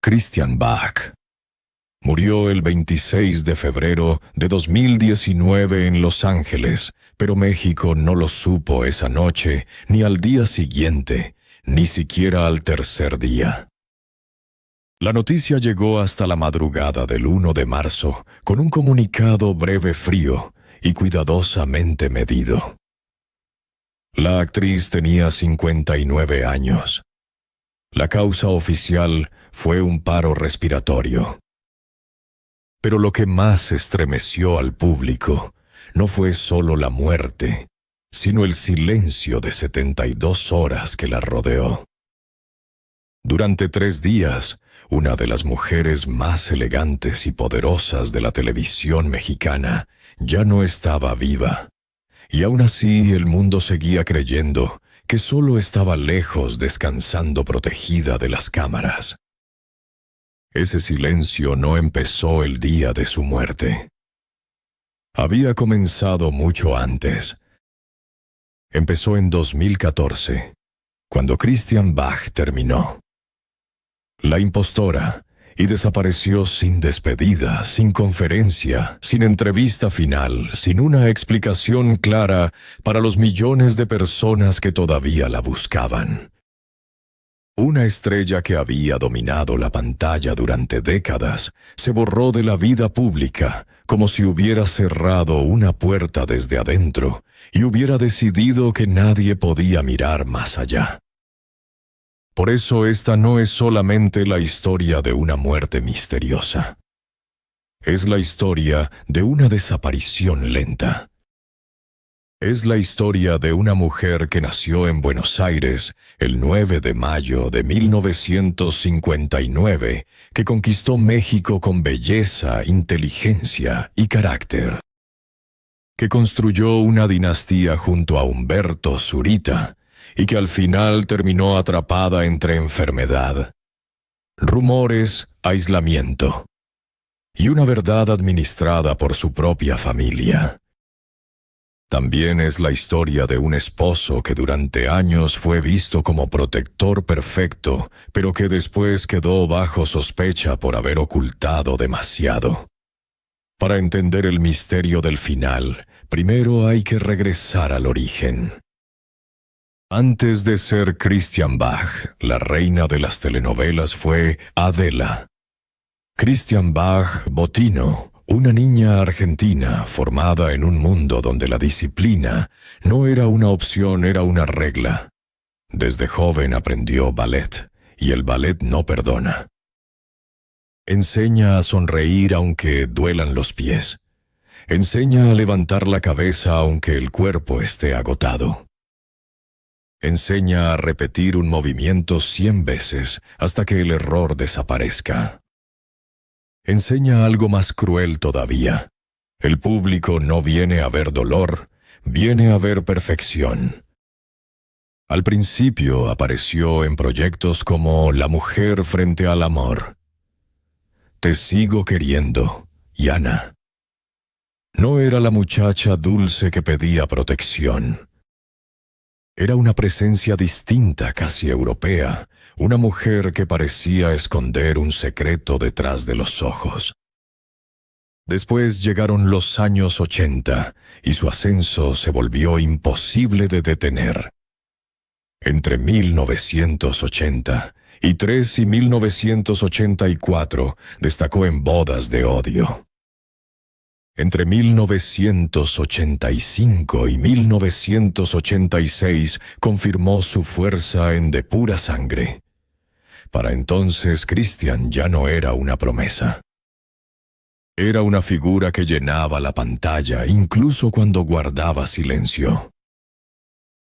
Christian Bach murió el 26 de febrero de 2019 en Los Ángeles, pero México no lo supo esa noche, ni al día siguiente, ni siquiera al tercer día. La noticia llegó hasta la madrugada del 1 de marzo, con un comunicado breve, frío y cuidadosamente medido. La actriz tenía 59 años. La causa oficial fue un paro respiratorio. Pero lo que más estremeció al público no fue solo la muerte, sino el silencio de 72 horas que la rodeó. Durante 3 días, una de las mujeres más elegantes y poderosas de la televisión mexicana ya no estaba viva, y aún así el mundo seguía creyendo que solo estaba lejos descansando protegida de las cámaras. Ese silencio no empezó el día de su muerte. Había comenzado mucho antes. Empezó en 2014, cuando Christian Bach terminó La Impostora y desapareció sin despedida, sin conferencia, sin entrevista final, sin una explicación clara para los millones de personas que todavía la buscaban. Una estrella que había dominado la pantalla durante décadas se borró de la vida pública como si hubiera cerrado una puerta desde adentro y hubiera decidido que nadie podía mirar más allá. Por eso esta no es solamente la historia de una muerte misteriosa. Es la historia de una desaparición lenta. Es la historia de una mujer que nació en Buenos Aires el 9 de mayo de 1959, que conquistó México con belleza, inteligencia y carácter. Que construyó una dinastía junto a Humberto Zurita y que al final terminó atrapada entre enfermedad, rumores, aislamiento y una verdad administrada por su propia familia. También es la historia de un esposo que durante años fue visto como protector perfecto, pero que después quedó bajo sospecha por haber ocultado demasiado. Para entender el misterio del final, primero hay que regresar al origen. Antes de ser Christian Bach, la reina de las telenovelas fue Adela. Christian Bach Botino, una niña argentina formada en un mundo donde la disciplina no era una opción, era una regla. Desde joven aprendió ballet, y el ballet no perdona. Enseña a sonreír aunque duelan los pies. Enseña a levantar la cabeza aunque el cuerpo esté agotado. Enseña a repetir un movimiento 100 veces hasta que el error desaparezca. Enseña algo más cruel todavía. El público no viene a ver dolor, viene a ver perfección. Al principio apareció en proyectos como La mujer frente al amor, Te sigo queriendo y Ana. No era la muchacha dulce que pedía protección. Era una presencia distinta, casi europea, una mujer que parecía esconder un secreto detrás de los ojos. Después llegaron los años 80 y su ascenso se volvió imposible de detener. Entre 1983 y 1984 destacó en Bodas de odio. Entre 1985 y 1986 confirmó su fuerza en De pura sangre. Para entonces Christian ya no era una promesa. Era una figura que llenaba la pantalla incluso cuando guardaba silencio.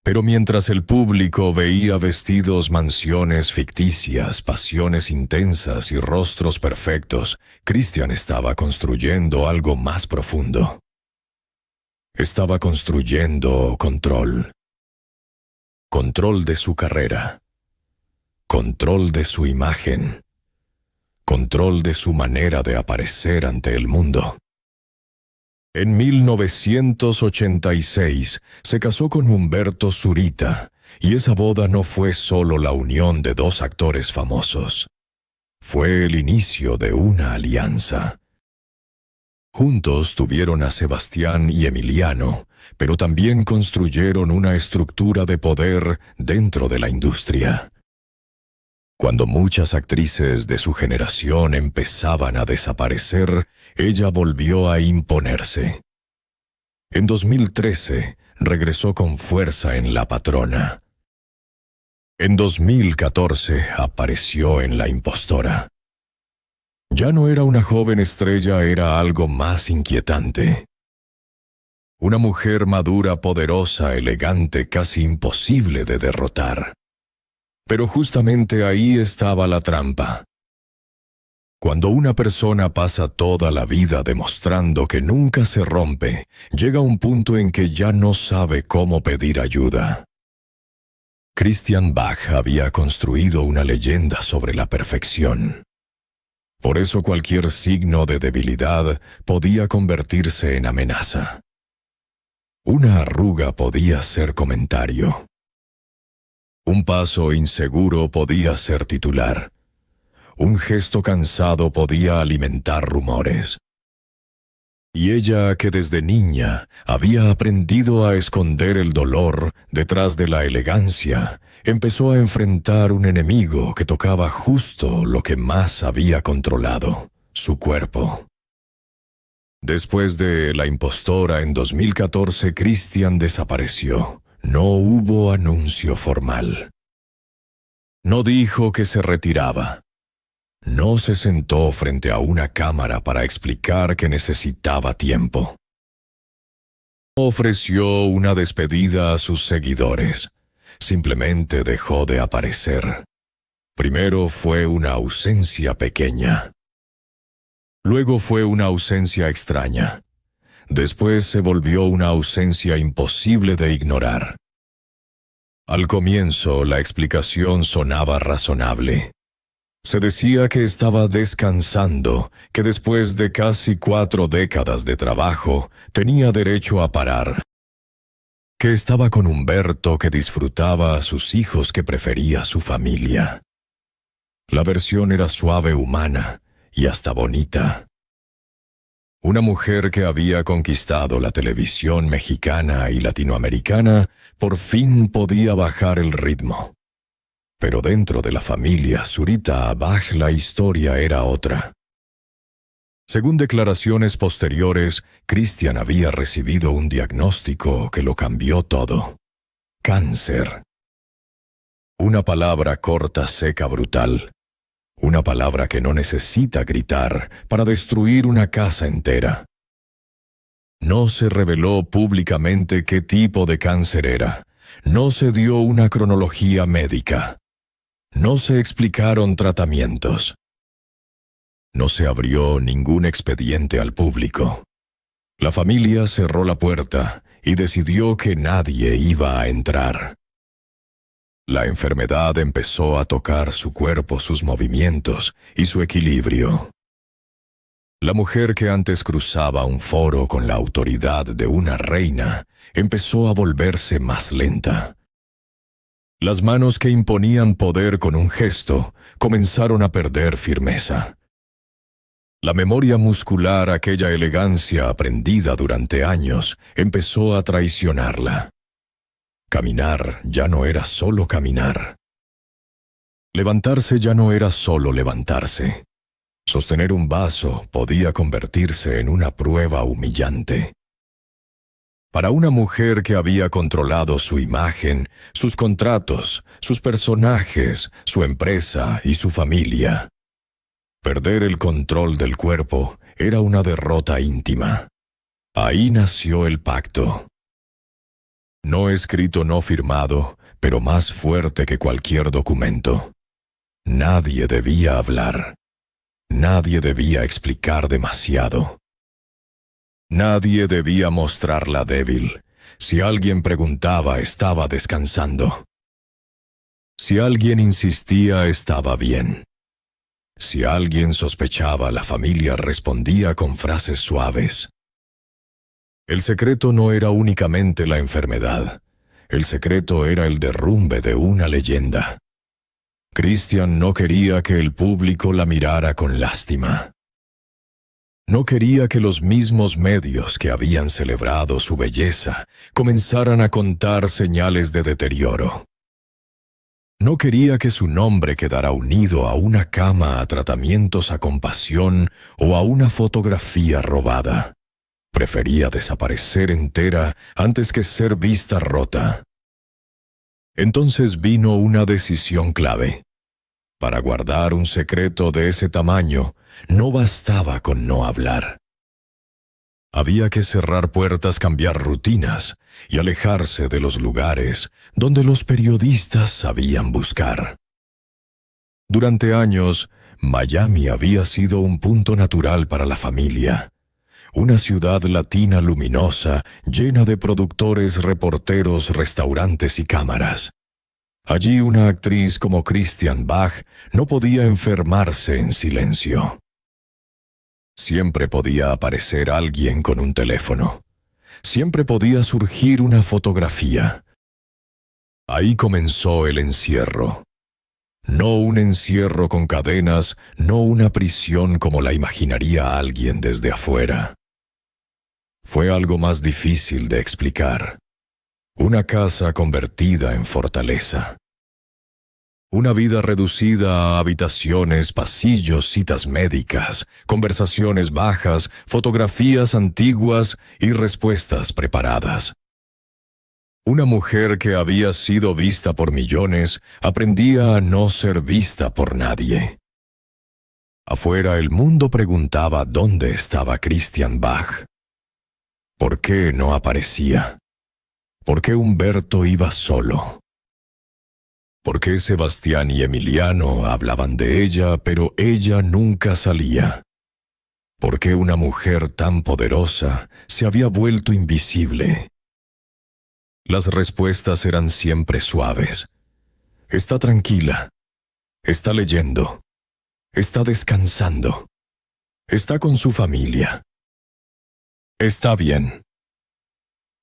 Pero mientras el público veía vestidos, mansiones ficticias, pasiones intensas y rostros perfectos, Christian estaba construyendo algo más profundo. Estaba construyendo control. Control de su carrera. Control de su imagen. Control de su manera de aparecer ante el mundo. En 1986 se casó con Humberto Zurita, y esa boda no fue solo la unión de 2 actores famosos. Fue el inicio de una alianza. Juntos tuvieron a Sebastián y Emiliano, pero también construyeron una estructura de poder dentro de la industria. Cuando muchas actrices de su generación empezaban a desaparecer, ella volvió a imponerse. En 2013, regresó con fuerza en La Patrona. En 2014, apareció en La Impostora. Ya no era una joven estrella, era algo más inquietante. Una mujer madura, poderosa, elegante, casi imposible de derrotar. Pero justamente ahí estaba la trampa. Cuando una persona pasa toda la vida demostrando que nunca se rompe, llega un punto en que ya no sabe cómo pedir ayuda. Christian Bach había construido una leyenda sobre la perfección. Por eso cualquier signo de debilidad podía convertirse en amenaza. Una arruga podía ser comentario. Un paso inseguro podía ser titular. Un gesto cansado podía alimentar rumores. Y ella, que desde niña había aprendido a esconder el dolor detrás de la elegancia, empezó a enfrentar un enemigo que tocaba justo lo que más había controlado, su cuerpo. Después de La Impostora en 2014, Christian desapareció. No hubo anuncio formal. No dijo que se retiraba. No se sentó frente a una cámara para explicar que necesitaba tiempo. No ofreció una despedida a sus seguidores. Simplemente dejó de aparecer. Primero fue una ausencia pequeña. Luego fue una ausencia extraña. Después se volvió una ausencia imposible de ignorar. Al comienzo, la explicación sonaba razonable. Se decía que estaba descansando, que después de casi 4 décadas de trabajo, tenía derecho a parar. Que estaba con Humberto, que disfrutaba a sus hijos, que prefería a su familia. La versión era suave, humana y hasta bonita. Una mujer que había conquistado la televisión mexicana y latinoamericana, por fin podía bajar el ritmo. Pero dentro de la familia Zurita Abaj la historia era otra. Según declaraciones posteriores, Christian había recibido un diagnóstico que lo cambió todo. Cáncer. Una palabra corta, seca, brutal. Una palabra que no necesita gritar para destruir una casa entera. No se reveló públicamente qué tipo de cáncer era. No se dio una cronología médica. No se explicaron tratamientos. No se abrió ningún expediente al público. La familia cerró la puerta y decidió que nadie iba a entrar. La enfermedad empezó a tocar su cuerpo, sus movimientos y su equilibrio. La mujer que antes cruzaba un foro con la autoridad de una reina empezó a volverse más lenta. Las manos que imponían poder con un gesto comenzaron a perder firmeza. La memoria muscular, aquella elegancia aprendida durante años, empezó a traicionarla. Caminar ya no era solo caminar. Levantarse ya no era solo levantarse. Sostener un vaso podía convertirse en una prueba humillante. Para una mujer que había controlado su imagen, sus contratos, sus personajes, su empresa y su familia, perder el control del cuerpo era una derrota íntima. Ahí nació el pacto. No escrito, no firmado, pero más fuerte que cualquier documento. Nadie debía hablar. Nadie debía explicar demasiado. Nadie debía mostrarla débil. Si alguien preguntaba, estaba descansando. Si alguien insistía, estaba bien. Si alguien sospechaba, la familia respondía con frases suaves. El secreto no era únicamente la enfermedad. El secreto era el derrumbe de una leyenda. Christian no quería que el público la mirara con lástima. No quería que los mismos medios que habían celebrado su belleza comenzaran a contar señales de deterioro. No quería que su nombre quedara unido a una cama a tratamientos a compasión o a una fotografía robada. Prefería desaparecer entera antes que ser vista rota. Entonces vino una decisión clave. Para guardar un secreto de ese tamaño, no bastaba con no hablar. Había que cerrar puertas, cambiar rutinas y alejarse de los lugares donde los periodistas sabían buscar. Durante años, Miami había sido un punto natural para la familia. Una ciudad latina luminosa, llena de productores, reporteros, restaurantes y cámaras. Allí una actriz como Christian Bach no podía enfermarse en silencio. Siempre podía aparecer alguien con un teléfono. Siempre podía surgir una fotografía. Ahí comenzó el encierro. No un encierro con cadenas, no una prisión como la imaginaría alguien desde afuera. Fue algo más difícil de explicar. Una casa convertida en fortaleza. Una vida reducida a habitaciones, pasillos, citas médicas, conversaciones bajas, fotografías antiguas y respuestas preparadas. Una mujer que había sido vista por millones aprendía a no ser vista por nadie. Afuera el mundo preguntaba dónde estaba Christian Bach. ¿Por qué no aparecía? ¿Por qué Humberto iba solo? ¿Por qué Sebastián y Emiliano hablaban de ella, pero ella nunca salía? ¿Por qué una mujer tan poderosa se había vuelto invisible? Las respuestas eran siempre suaves. Está tranquila. Está leyendo. Está descansando. Está con su familia. Está bien.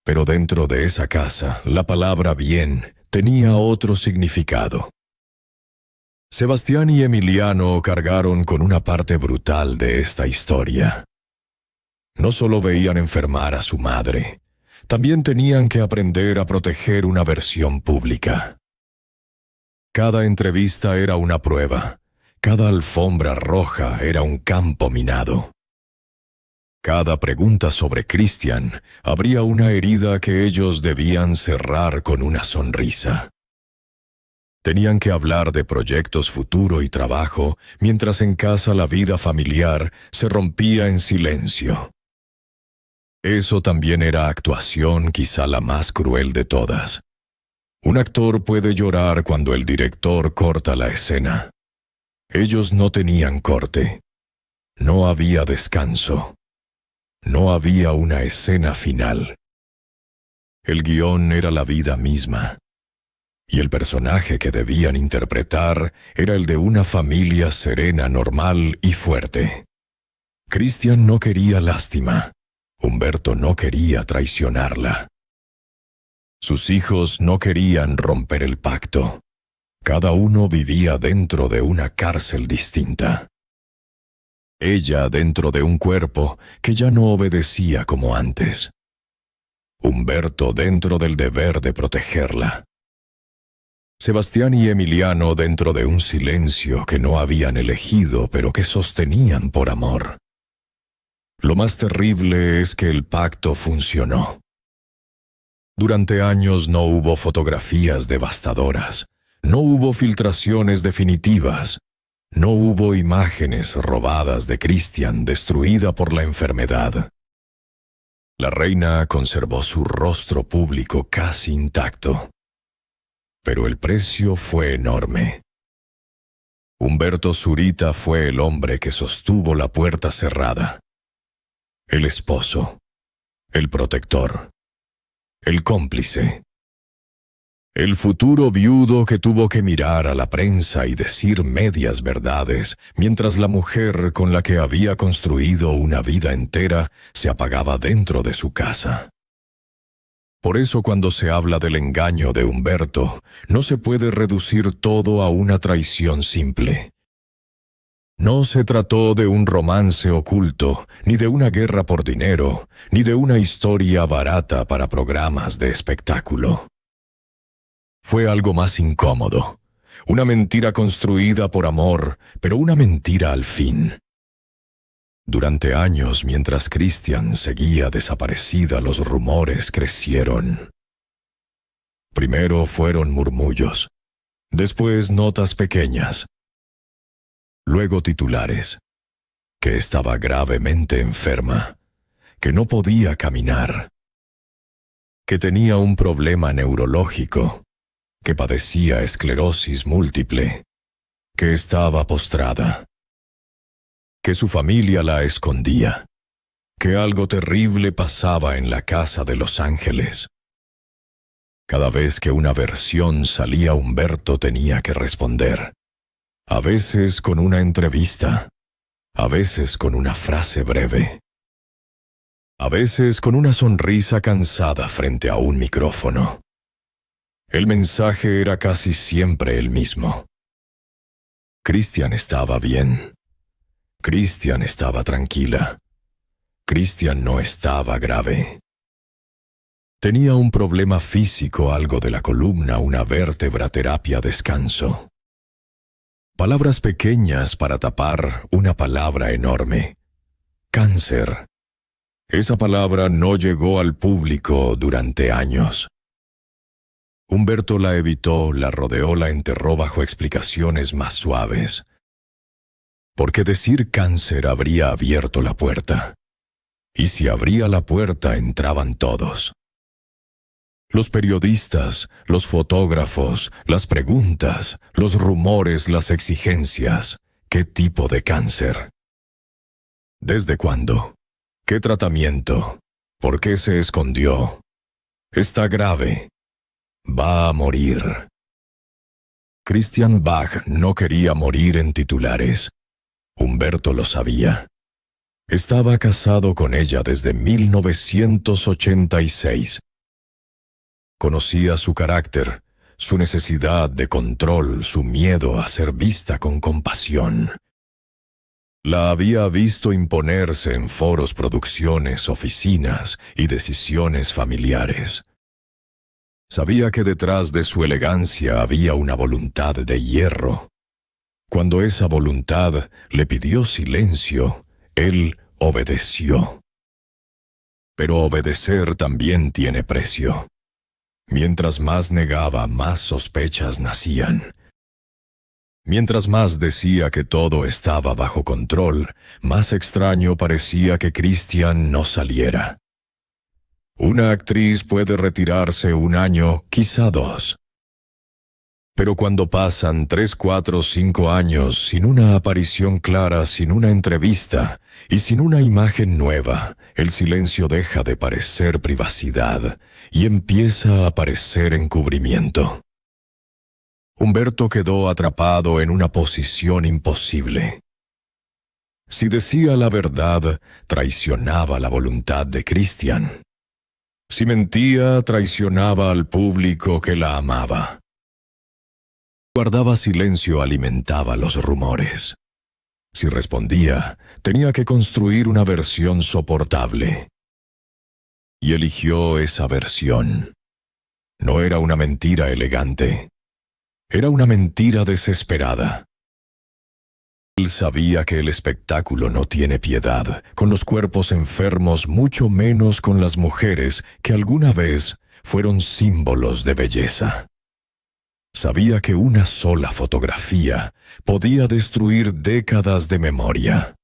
Pero dentro de esa casa, la palabra bien tenía otro significado. Sebastián y Emiliano cargaron con una parte brutal de esta historia. No solo veían enfermar a su madre, también tenían que aprender a proteger una versión pública. Cada entrevista era una prueba, cada alfombra roja era un campo minado. Cada pregunta sobre Christian abría una herida que ellos debían cerrar con una sonrisa. Tenían que hablar de proyectos futuro y trabajo, mientras en casa la vida familiar se rompía en silencio. Eso también era actuación, quizá la más cruel de todas. Un actor puede llorar cuando el director corta la escena. Ellos no tenían corte. No había descanso. No había una escena final. El guión era la vida misma, y el personaje que debían interpretar era el de una familia serena, normal y fuerte. Christian no quería lástima. Humberto no quería traicionarla. Sus hijos no querían romper el pacto. Cada uno vivía dentro de una cárcel distinta. Ella dentro de un cuerpo que ya no obedecía como antes. Humberto dentro del deber de protegerla. Sebastián y Emiliano dentro de un silencio que no habían elegido pero que sostenían por amor. Lo más terrible es que el pacto funcionó. Durante años no hubo fotografías devastadoras, no hubo filtraciones definitivas. No hubo imágenes robadas de Christian destruida por la enfermedad. La reina conservó su rostro público casi intacto. Pero el precio fue enorme. Humberto Zurita fue el hombre que sostuvo la puerta cerrada. El esposo, el protector, el cómplice. El futuro viudo que tuvo que mirar a la prensa y decir medias verdades, mientras la mujer con la que había construido una vida entera se apagaba dentro de su casa. Por eso cuando se habla del engaño de Humberto, no se puede reducir todo a una traición simple. No se trató de un romance oculto, ni de una guerra por dinero, ni de una historia barata para programas de espectáculo. Fue algo más incómodo, una mentira construida por amor, pero una mentira al fin. Durante años, mientras Christian seguía desaparecida, los rumores crecieron. Primero fueron murmullos, después notas pequeñas, luego titulares, que estaba gravemente enferma, que no podía caminar, que tenía un problema neurológico, que padecía esclerosis múltiple, que estaba postrada, que su familia la escondía, que algo terrible pasaba en la casa de Los Ángeles. Cada vez que una versión salía, Humberto tenía que responder, a veces con una entrevista, a veces con una frase breve, a veces con una sonrisa cansada frente a un micrófono. El mensaje era casi siempre el mismo. Christian estaba bien. Christian estaba tranquila. Christian no estaba grave. Tenía un problema físico, algo de la columna, una vértebra, terapia, descanso. Palabras pequeñas para tapar una palabra enorme. Cáncer. Esa palabra no llegó al público durante años. Humberto la evitó, la rodeó, la enterró bajo explicaciones más suaves. Porque decir cáncer habría abierto la puerta. Y si abría la puerta, entraban todos. Los periodistas, los fotógrafos, las preguntas, los rumores, las exigencias. ¿Qué tipo de cáncer? ¿Desde cuándo? ¿Qué tratamiento? ¿Por qué se escondió? Está grave. Va a morir. Christian Bach no quería morir en titulares. Humberto lo sabía. Estaba casado con ella desde 1986. Conocía su carácter, su necesidad de control, su miedo a ser vista con compasión. La había visto imponerse en foros, producciones, oficinas y decisiones familiares. Sabía que detrás de su elegancia había una voluntad de hierro. Cuando esa voluntad le pidió silencio, él obedeció. Pero obedecer también tiene precio. Mientras más negaba, más sospechas nacían. Mientras más decía que todo estaba bajo control, más extraño parecía que Christian no saliera. Una actriz puede retirarse 1 año, quizá 2. Pero cuando pasan 3, 4, 5 años sin una aparición clara, sin una entrevista y sin una imagen nueva, el silencio deja de parecer privacidad y empieza a parecer encubrimiento. Humberto quedó atrapado en una posición imposible. Si decía la verdad, traicionaba la voluntad de Christian. Si mentía, traicionaba al público que la amaba. Guardaba silencio, alimentaba los rumores. Si respondía, tenía que construir una versión soportable. Y eligió esa versión. No era una mentira elegante. Era una mentira desesperada. Él sabía que el espectáculo no tiene piedad con los cuerpos enfermos, mucho menos con las mujeres que alguna vez fueron símbolos de belleza. Sabía que una sola fotografía podía destruir décadas de memoria.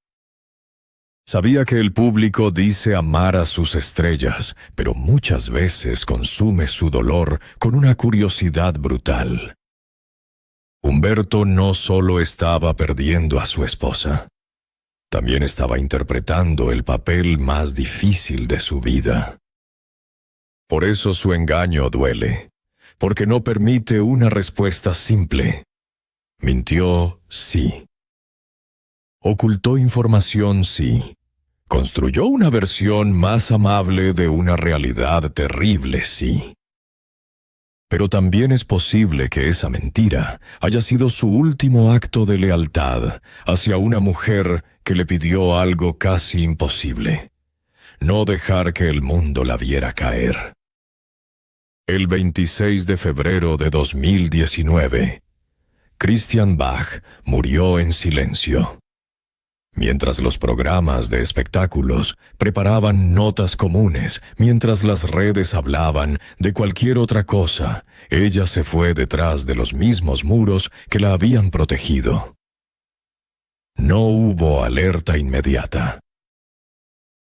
Sabía que el público dice amar a sus estrellas, pero muchas veces consume su dolor con una curiosidad brutal. Humberto no solo estaba perdiendo a su esposa, también estaba interpretando el papel más difícil de su vida. Por eso su engaño duele. Porque no permite una respuesta simple. Mintió, sí. Ocultó información, sí. Construyó una versión más amable de una realidad terrible, sí. Pero también es posible que esa mentira haya sido su último acto de lealtad hacia una mujer que le pidió algo casi imposible: no dejar que el mundo la viera caer. El 26 de febrero de 2019, Christian Bach murió en silencio. Mientras los programas de espectáculos preparaban notas comunes, mientras las redes hablaban de cualquier otra cosa, ella se fue detrás de los mismos muros que la habían protegido. No hubo alerta inmediata.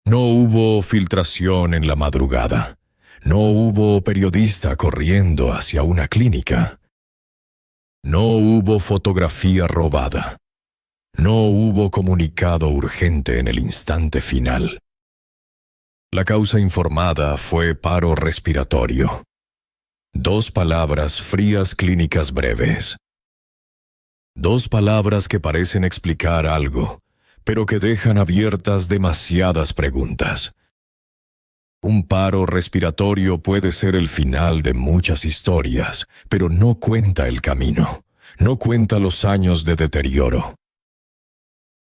No hubo filtración en la madrugada. No hubo periodista corriendo hacia una clínica. No hubo fotografía robada. No hubo comunicado urgente en el instante final. La causa informada fue paro respiratorio. 2 palabras frías clínicas breves. 2 palabras que parecen explicar algo, pero que dejan abiertas demasiadas preguntas. Un paro respiratorio puede ser el final de muchas historias, pero no cuenta el camino, no cuenta los años de deterioro.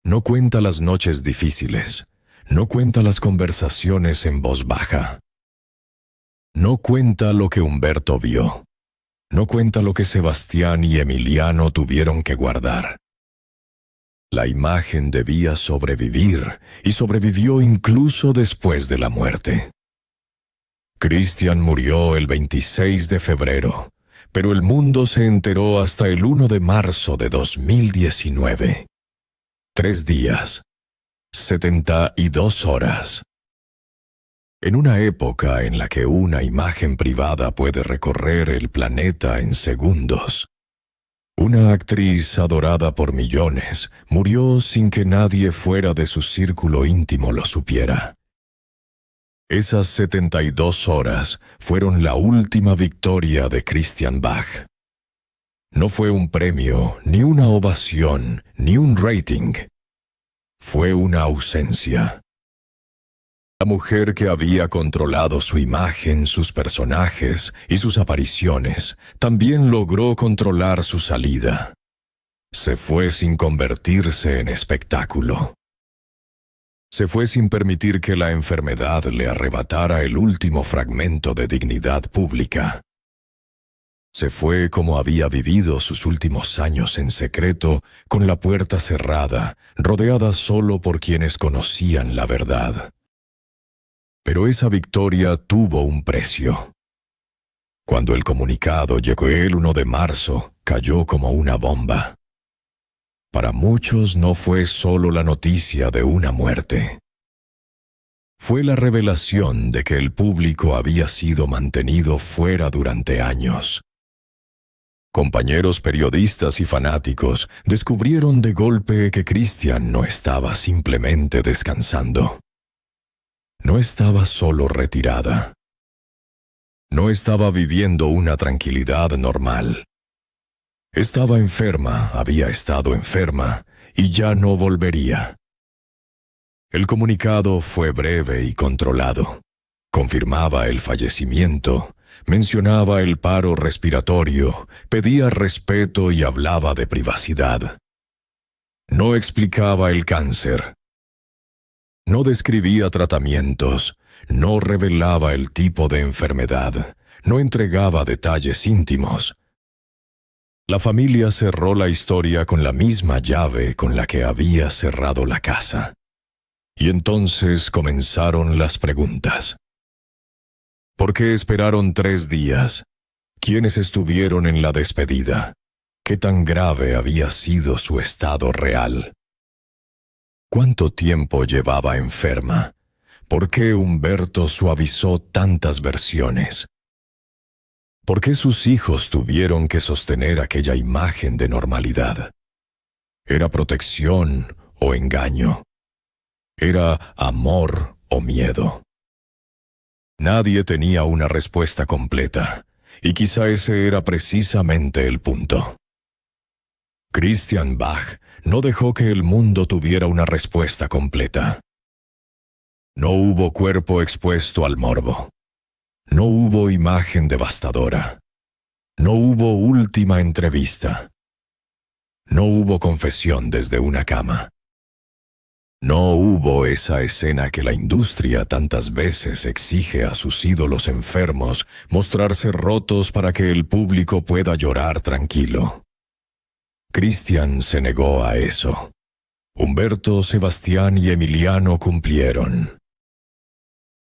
No cuenta las noches difíciles, no cuenta las conversaciones en voz baja. No cuenta lo que Humberto vio, no cuenta lo que Sebastián y Emiliano tuvieron que guardar. La imagen debía sobrevivir, y sobrevivió incluso después de la muerte. Christian murió el 26 de febrero, pero el mundo se enteró hasta el 1 de marzo de 2019. 3 días, 72 horas. En una época en la que una imagen privada puede recorrer el planeta en segundos, una actriz adorada por millones murió sin que nadie fuera de su círculo íntimo lo supiera. Esas 72 horas fueron la última victoria de Christian Bach. No fue un premio, ni una ovación, ni un rating. Fue una ausencia. La mujer que había controlado su imagen, sus personajes y sus apariciones, también logró controlar su salida. Se fue sin convertirse en espectáculo. Se fue sin permitir que la enfermedad le arrebatara el último fragmento de dignidad pública. Se fue como había vivido sus últimos años en secreto, con la puerta cerrada, rodeada solo por quienes conocían la verdad. Pero esa victoria tuvo un precio. Cuando el comunicado llegó el 1 de marzo, cayó como una bomba. Para muchos no fue solo la noticia de una muerte. Fue la revelación de que el público había sido mantenido fuera durante años. Compañeros periodistas y fanáticos descubrieron de golpe que Christian no estaba simplemente descansando. No estaba solo retirada. No estaba viviendo una tranquilidad normal. Estaba enferma, había estado enferma, y ya no volvería. El comunicado fue breve y controlado. Confirmaba el fallecimiento, mencionaba el paro respiratorio, pedía respeto y hablaba de privacidad. No explicaba el cáncer. No describía tratamientos, no revelaba el tipo de enfermedad, no entregaba detalles íntimos. La familia cerró la historia con la misma llave con la que había cerrado la casa. Y entonces comenzaron las preguntas. ¿Por qué esperaron 3 días? ¿Quiénes estuvieron en la despedida? ¿Qué tan grave había sido su estado real? ¿Cuánto tiempo llevaba enferma? ¿Por qué Humberto suavizó tantas versiones? ¿Por qué sus hijos tuvieron que sostener aquella imagen de normalidad? ¿Era protección o engaño? ¿Era amor o miedo? Nadie tenía una respuesta completa, y quizá ese era precisamente el punto. Christian Bach no dejó que el mundo tuviera una respuesta completa. No hubo cuerpo expuesto al morbo. No hubo imagen devastadora. No hubo última entrevista. No hubo confesión desde una cama. No hubo esa escena que la industria tantas veces exige a sus ídolos enfermos mostrarse rotos para que el público pueda llorar tranquilo. Christian se negó a eso. Humberto, Sebastián y Emiliano cumplieron.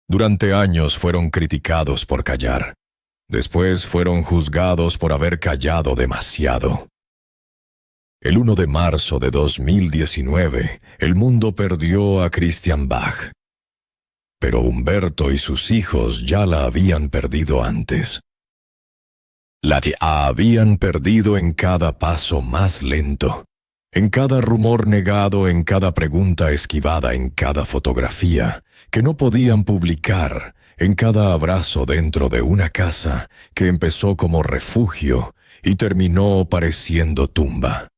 Durante años fueron criticados por callar. Después fueron juzgados por haber callado demasiado. El 1 de marzo de 2019, el mundo perdió a Christian Bach. Pero Humberto y sus hijos ya la habían perdido antes. La habían perdido en cada paso más lento, en cada rumor negado, en cada pregunta esquivada, en cada fotografía que no podían publicar, en cada abrazo dentro de una casa que empezó como refugio y terminó pareciendo tumba.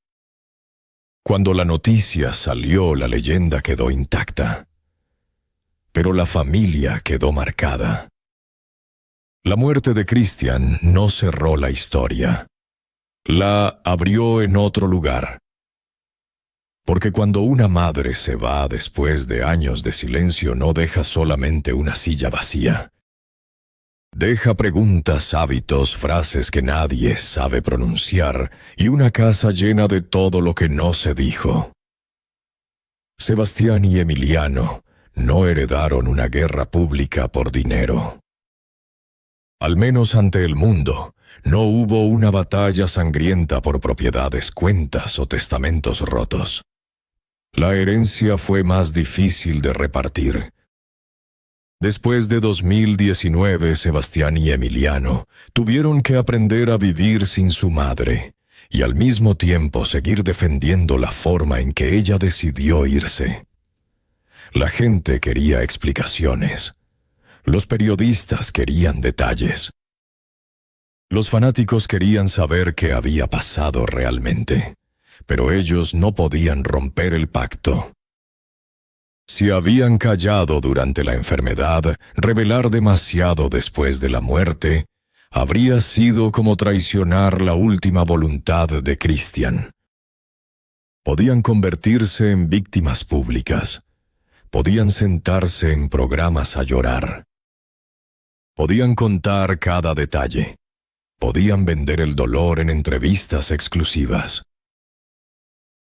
Cuando la noticia salió, la leyenda quedó intacta, pero la familia quedó marcada. La muerte de Christian no cerró la historia, la abrió en otro lugar. Porque cuando una madre se va después de años de silencio, no deja solamente una silla vacía. Deja preguntas, hábitos, frases que nadie sabe pronunciar y una casa llena de todo lo que no se dijo. Sebastián y Emiliano no heredaron una guerra pública por dinero. Al menos ante el mundo, no hubo una batalla sangrienta por propiedades, cuentas o testamentos rotos. La herencia fue más difícil de repartir. Después de 2019, Sebastián y Emiliano tuvieron que aprender a vivir sin su madre y al mismo tiempo seguir defendiendo la forma en que ella decidió irse. La gente quería explicaciones. Los periodistas querían detalles. Los fanáticos querían saber qué había pasado realmente, pero ellos no podían romper el pacto. Si habían callado durante la enfermedad, revelar demasiado después de la muerte habría sido como traicionar la última voluntad de Christian. Podían convertirse en víctimas públicas. Podían sentarse en programas a llorar. Podían contar cada detalle. Podían vender el dolor en entrevistas exclusivas.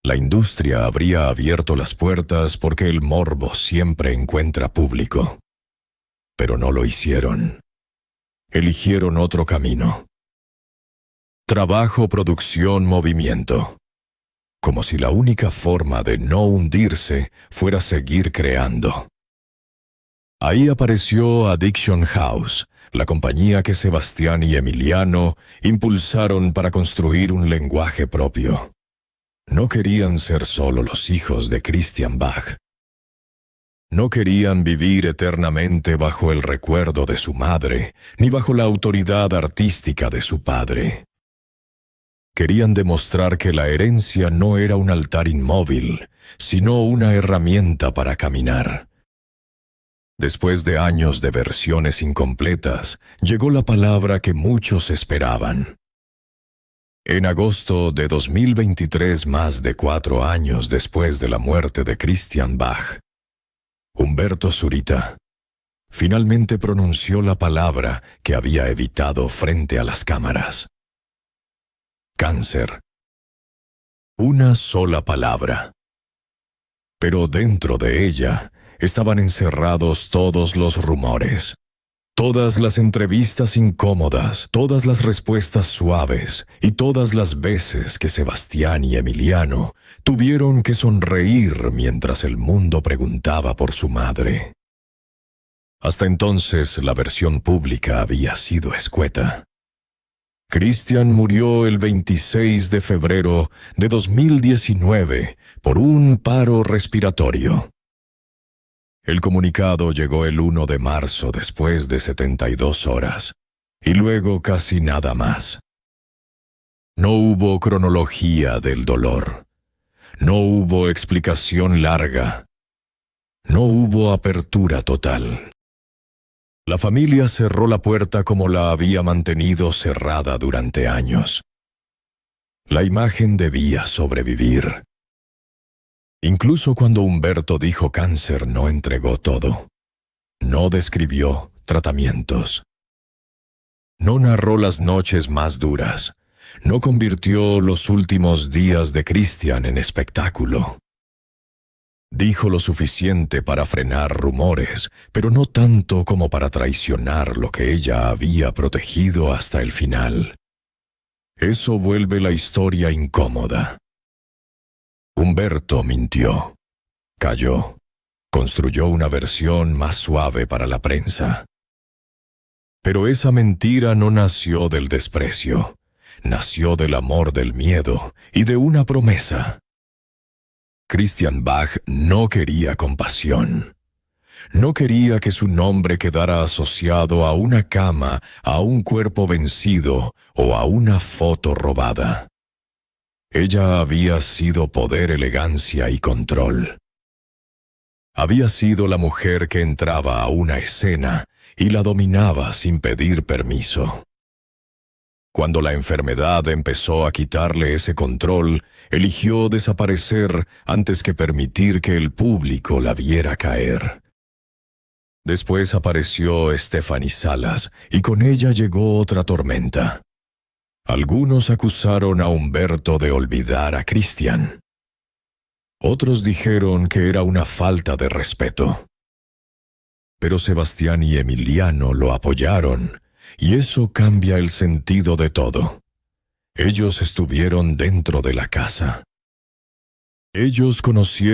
La industria habría abierto las puertas porque el morbo siempre encuentra público. Pero no lo hicieron. Eligieron otro camino. Trabajo, producción, movimiento. Como si la única forma de no hundirse fuera seguir creando. Ahí apareció Addiction House, la compañía que Sebastián y Emiliano impulsaron para construir un lenguaje propio. No querían ser solo los hijos de Christian Bach. No querían vivir eternamente bajo el recuerdo de su madre, ni bajo la autoridad artística de su padre. Querían demostrar que la herencia no era un altar inmóvil, sino una herramienta para caminar. Después de años de versiones incompletas, llegó la palabra que muchos esperaban. En agosto de 2023, más de 4 años después de la muerte de Christian Bach, Humberto Zurita finalmente pronunció la palabra que había evitado frente a las cámaras. Cáncer. Una sola palabra. Pero dentro de ella estaban encerrados todos los rumores. Todas las entrevistas incómodas, todas las respuestas suaves y todas las veces que Sebastián y Emiliano tuvieron que sonreír mientras el mundo preguntaba por su madre. Hasta entonces la versión pública había sido escueta. Christian murió el 26 de febrero de 2019 por un paro respiratorio. El comunicado llegó el 1 de marzo después de 72 horas, y luego casi nada más. No hubo cronología del dolor. No hubo explicación larga. No hubo apertura total. La familia cerró la puerta como la había mantenido cerrada durante años. La imagen debía sobrevivir. Incluso cuando Humberto dijo cáncer, no entregó todo. No describió tratamientos. No narró las noches más duras. No convirtió los últimos días de Christian en espectáculo. Dijo lo suficiente para frenar rumores, pero no tanto como para traicionar lo que ella había protegido hasta el final. Eso vuelve la historia incómoda. Humberto mintió. Cayó. Construyó una versión más suave para la prensa. Pero esa mentira no nació del desprecio. Nació del amor del miedo y de una promesa. Christian Bach no quería compasión. No quería que su nombre quedara asociado a una cama, a un cuerpo vencido o a una foto robada. Ella había sido poder, elegancia y control. Había sido la mujer que entraba a una escena y la dominaba sin pedir permiso. Cuando la enfermedad empezó a quitarle ese control, eligió desaparecer antes que permitir que el público la viera caer. Después apareció Stephanie Salas, y con ella llegó otra tormenta. Algunos acusaron a Humberto de olvidar a Christian. Otros dijeron que era una falta de respeto. Pero Sebastián y Emiliano lo apoyaron, y eso cambia el sentido de todo. Ellos estuvieron dentro de la casa. Ellos conocieron